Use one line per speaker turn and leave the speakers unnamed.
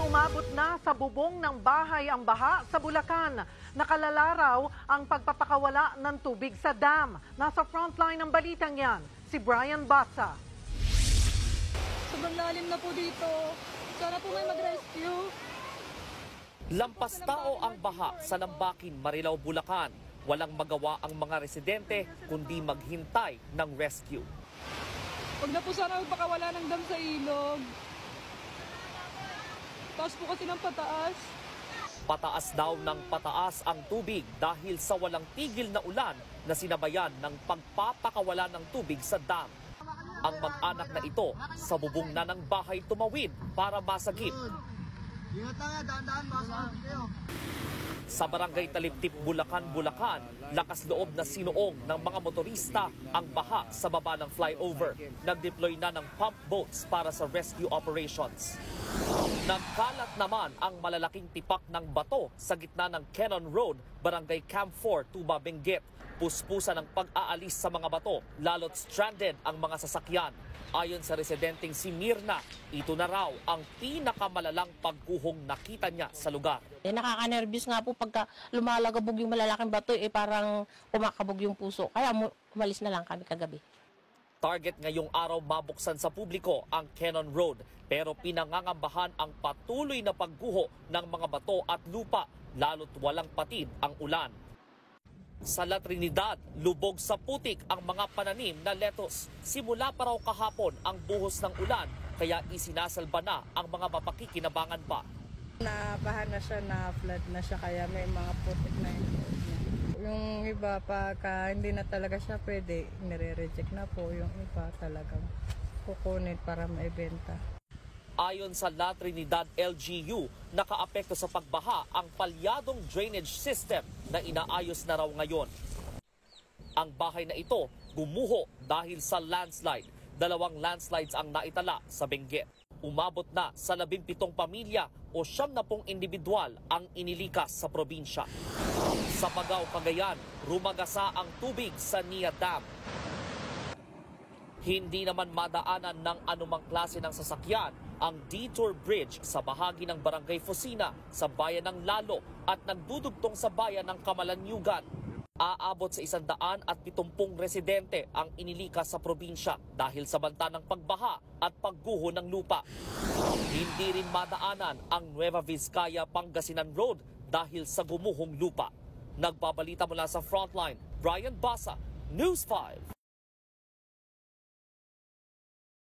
Umabot na sa bubong ng bahay ang baha sa Bulacan. Nakalalaraw ang pagpapakawala ng tubig sa dam. Nasa frontline ng balitang yan, si Brian Basa.
Sobrang lalim na po dito. Sana po may mag-rescue.
Lampas tao ang baha sa Lambakin, Marilao, Bulacan. Walang magawa ang mga residente kundi maghintay ng rescue.
Huwag na po sana magpakawala ng dam sa ilog. Taas po kasi ng pataas.
Pataas daw ng pataas ang tubig dahil sa walang tigil na ulan na sinabayan ng pagpapakawala ng tubig sa dam. Ang mag-anak na ito sa bubong na ng bahay tumawid para masagip. Sa barangay Taliptip, Bulacan, lakas loob na sinuong ng mga motorista ang baha sa baba ng flyover. Nag-deploy na ng pump boats para sa rescue operations. Nagkalat naman ang malalaking tipak ng bato sa gitna ng Cannon Road, Barangay Camp 4, Tuba, Benguet. Puspusan ng pag-aalis sa mga bato, lalo't stranded ang mga sasakyan. Ayon sa residenteng si Mirna, ito na raw ang pinakamalalang pagguhong nakita niya sa lugar.
Nakaka-nervous nga po pagka lumalagabog yung malalaking bato, parang kumakabog yung puso. Kaya umalis na lang kami kagabi.
Target ngayong araw mabuksan sa publiko ang Cannon Road, pero pinangangambahan ang patuloy na pagguho ng mga bato at lupa, lalo't walang patid ang ulan. Sa La Trinidad, lubog sa putik ang mga pananim na lettuce. Simula pa raw kahapon ang buhos ng ulan, kaya isinasalba na ang mga mapakikinabangan pa.
Nabaha na siya, na-flood na siya, kaya may mga putik na yun. Yung iba, pagka hindi na talaga siya pwede, nire-reject na po. Yung iba talagang kukunin para maibenta.
Ayon sa La Trinidad LGU, nakaapekto sa pagbaha ang palyadong drainage system na inaayos na raw ngayon. Ang bahay na ito gumuho dahil sa landslide. 2 landslides ang naitala sa Benguet. Umabot na sa 17 pamilya o 70 individual ang inilikas sa probinsya. Sa Pagao, Cagayan, rumagasa ang tubig sa Nia Dam. Hindi naman madaanan ng anumang klase ng sasakyan ang detour bridge sa bahagi ng Barangay Fusina sa bayan ng Lalo at nagdudugtong sa bayan ng Camalaniugan. Aabot sa 170 residente ang inilikas sa probinsya dahil sa banta ng pagbaha at pagguho ng lupa. Hindi rin madaanan ang Nueva Vizcaya Pangasinan Road dahil sa gumuhong lupa. Nagbabalita mula sa Frontline, Brian Basa, News 5.